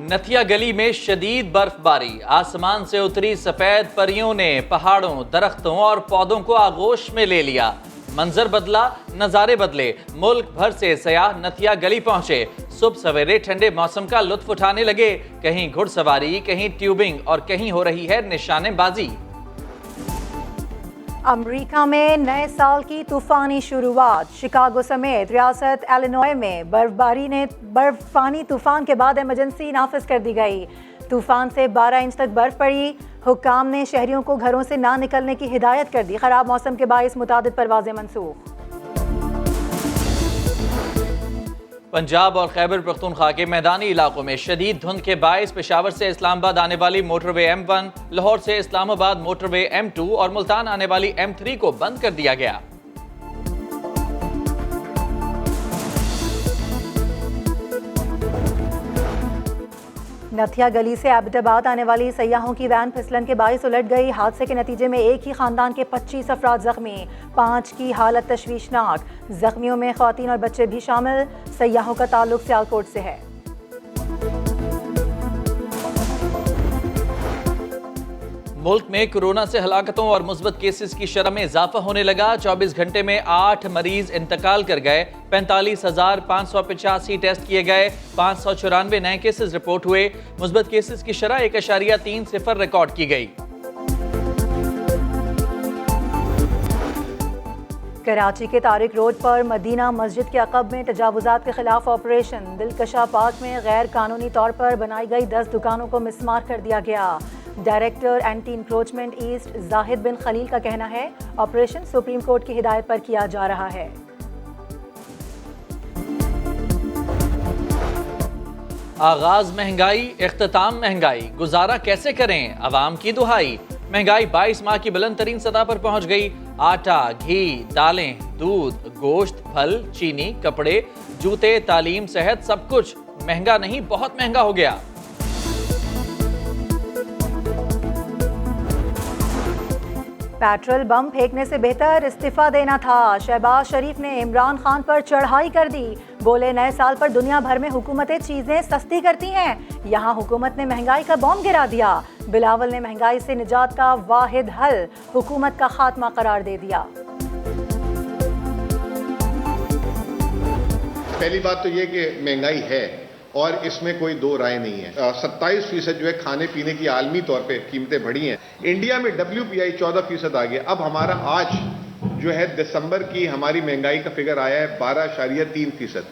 नथिया गली में शदीद बर्फबारी, आसमान से उतरी सफेद परियों ने पहाड़ों, दरख्तों और पौधों को आगोश में ले लिया। मंजर बदला, नजारे बदले। मुल्क भर से सयाह नथिया गली पहुंचे। सुबह सवेरे ठंडे मौसम का लुत्फ उठाने लगे। कहीं घुड़सवारी, कहीं ट्यूबिंग और कहीं हो रही है निशानेबाजी। अमेरिका में नए साल की तूफानी शुरुआत। शिकागो समेत रियासत इलिनॉय में बर्फानी तूफान के बाद इमरजेंसी नाफिज कर दी गई। तूफान से 12 इंच तक बर्फ पड़ी। हुक्काम ने शहरियों को घरों से ना निकलने की हिदायत कर दी। खराब मौसम के बायस मुतादिद परवाजें मनसूख। पंजाब और खैबर पख्तूनख्वा के मैदानी इलाकों में शदीद धुंध के बायस पेशावर से इस्लामाबाद आने वाली मोटरवे M1, लाहौर से इस्लामाबाद मोटरवे M2 और मुल्तान आने वाली M3 को बंद कर दिया गया। नथिया गली से एबटाबाद आने वाली सयाहों की वैन फिसलन के बायस उलट गई। हादसे के नतीजे में एक ही खानदान के 25 अफराद जख्मी, 5 की हालत तशवीशनाक। जख्मियों में ख्वातीन और बच्चे भी शामिल। सयाहों का ताल्लुक सियालकोट से है। मुल्क में कोरोना से हलाकतों और मुस्बत केसेस की शरह में इजाफा होने लगा। 24 घंटे में 8 मरीज इंतकाल कर गए। 45,585 टेस्ट किए गए। 594 नए केसेस रिपोर्ट हुए। मुस्बत केसेस की शरह 1.30 रिकॉर्ड की गई। कराची के तारिक रोड पर मदीना मस्जिद के अक़ब में तजावुज़ात के खिलाफ ऑपरेशन। दिलकशा पार्क में गैर कानूनी तौर पर बनाई गई 10 दुकानों को मिसमार कर दिया गया। Director anti encroachment east Zahid bin Khalil का कहना है ऑपरेशन सुप्रीम कोर्ट की हिदायत पर किया जा रहा है। आगाज महंगाई, इख्तिताम महंगाई, गुजारा कैसे करें, अवाम की दुहाई। महंगाई 22 माह की बुलंद तरीन सतह पर पहुंच गई। आटा, घी, दालें, दूध, गोश्त, फल, चीनी, कपड़े, जूते, तालीम, सेहत, सब कुछ महंगा नहीं, बहुत महंगा हो गया। पेट्रोल बम फेंकने से बेहतर इस्तीफा देना था। शहबाज शरीफ ने इमरान खान पर चढ़ाई कर दी। बोले नए साल पर दुनिया भर में हुकूमतें चीजें सस्ती करती हैं, यहाँ हुकूमत ने महंगाई का बॉम्ब गिरा दिया। बिलावल ने महंगाई से निजात का वाहिद हल हुकूमत का खात्मा करार दे दिया। पहली बात तो ये कि महंगाई है और इसमें कोई दो राय नहीं है। 27% जो है खाने पीने की आलमी तौर पे कीमतें बढ़ी हैं। इंडिया में WPI 14% आ गया। अब हमारा आज जो है दिसंबर की हमारी महंगाई का फिगर आया है 12.3%।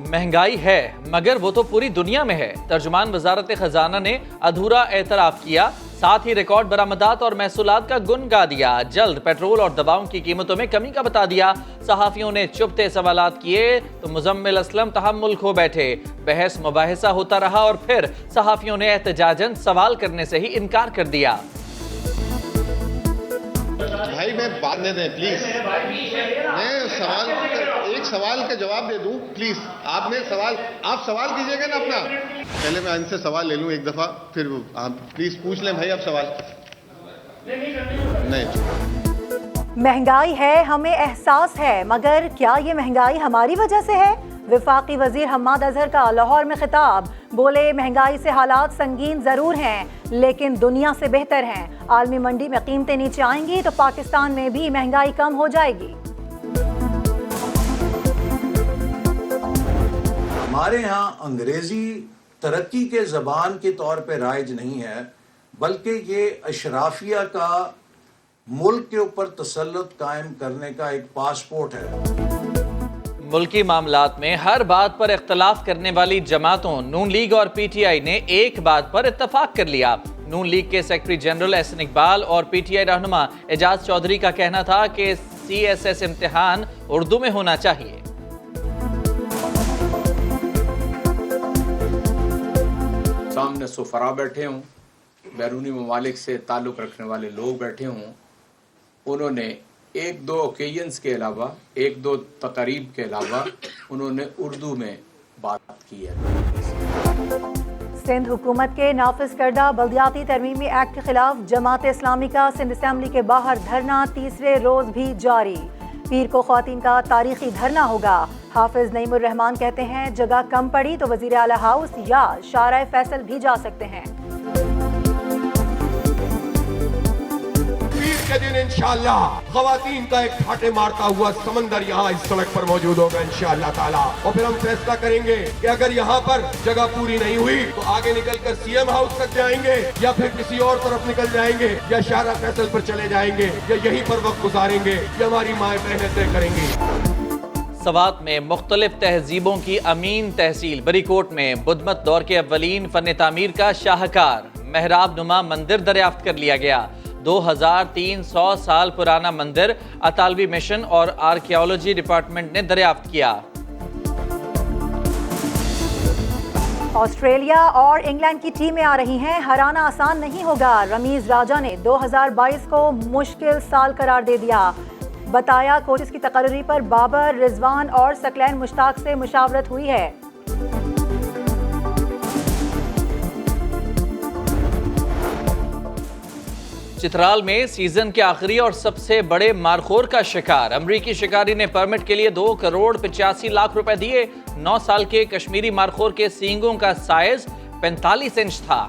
महंगाई है मगर वो तो पूरी दुनिया में है। तर्जुमान वजारत खजाना ने अधूरा एतराफ किया, साथ ही रिकॉर्ड बरामदात और महसूलात का गुन गा दिया। जल्द पेट्रोल और दवाओं की कीमतों में कमी का बता दिया। सहाफियों ने चुपते सवालात किए तो मुजम्मिल असलम तहम्मुल खो बैठे। बहस मुबाहिसा होता रहा और फिर सहाफियों ने एहतजाजन सवाल करने से ही इनकार कर दिया। भाई मैं बात दे दें प्लीज, मैं एक सवाल का जवाब दे दूं प्लीज। आप सवाल कीजिएगा ना अपना। पहले मैं इनसे सवाल ले लूं एक दफा, फिर आप प्लीज पूछ लें भाई आप सवाल। नहीं, महंगाई है, हमें एहसास है, मगर क्या ये महंगाई हमारी वजह से है? वफाकी वजीर हम्माद अजहर का लाहौर में खिताब। बोले महंगाई से हालात संगीन जरूर हैं लेकिन दुनिया से बेहतर हैं। आलमी मंडी में कीमतें नीचे आएंगी तो पाकिस्तान में भी महंगाई कम हो जाएगी। हमारे यहाँ अंग्रेजी तरक्की के ज़बान के तौर पे राइज नहीं है, बल्कि ये अशराफिया का मुल्क के ऊपर तसल्लुत कायम करने का एक पासपोर्ट है। मुल्की मामलात में हर बात पर इख्तलाफ करने वाली जमातों नून लीग और PTI ने एक बात पर इत्तफाक कर लिया। नून लीग के सेक्रेटरी जनरल एहसन इकबाल और PTI रहनुमा एजाज चौधरी का कहना था कि CSS इम्तिहान उर्दू में होना चाहिए। सामने सुफरा बैठे हों, बैरूनी ममालिक से ताल्लुक़ रखने वाले लोग बैठे हों उन्होंने एक दो ओकेजन्स के अलावा, एक दो तकरीब के अलावा उन्होंने उर्दू में बात की है। सिंध हुकूमत के नाफिज करदा बल्दियाती तरमीमी एक्ट के खिलाफ जमात इस्लामी का सिंध असेंबली के बाहर धरना तीसरे रोज भी जारी। पीर को ख्वातीन का तारीखी धरना होगा। हाफिज नईमुर रहमान कहते हैं जगह कम पड़ी तो वजीर आला हाउस या शाराए फैसल भी जा सकते हैं। पीर के दिन इंशाअल्लाह ख्वातीन का एक ठाटे मारता हुआ समंदर यहाँ इस सड़क पर मौजूद होगा इंशाअल्लाह ताला। और फिर हम फैसला करेंगे कि अगर यहाँ पर जगह पूरी नहीं हुई तो आगे निकलकर सीएम हाउस तक जाएंगे या फिर किसी और तरफ निकल जाएंगे या शारा फैसल पर चले जाएंगे या यहीं पर वक्त गुजारेंगे या हमारी माएँ बहनें तय करेंगी। सवात में मुख्तलिफ तहजीबों की अमीन तहसील बरीकोट में बुद्धमत दौर के अव्वलीन फन तामीर का शाहकार मेहराब नुमा मंदिर दरियाफ्त कर लिया गया। 2300 साल पुराना मंदिर अतालवी मिशन और आर्कियोलॉजी डिपार्टमेंट ने दरियाफ्त किया। ऑस्ट्रेलिया और इंग्लैंड की टीमें आ रही हैं, हराना आसान नहीं होगा। रमीज राजा ने 2022 को मुश्किल साल करार दे दिया। बताया कोचेस की तकर्री पर बाबर, रिजवान और सकलैन मुश्ताक से मुशावरत हुई है। चित्राल में सीजन के आखिरी और सबसे बड़े मारखोर का शिकार। अमरीकी शिकारी ने परमिट के लिए 2 करोड़ 85 लाख रुपए दिए। 9 साल के कश्मीरी मारखोर के सींगों का साइज 45 इंच था।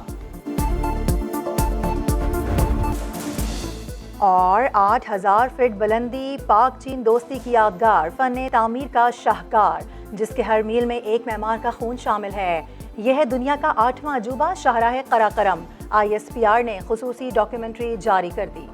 और 8000 फीट बुलंदी पाक चीन दोस्ती की यादगार फन तामीर का शाहकार, जिसके हर मील में एक मेहमान का खून शामिल है। यह है दुनिया का 8वां अजूबा शाहराह कराकरम। ISPR ने खुसूसी डॉक्यूमेंट्री जारी कर दी।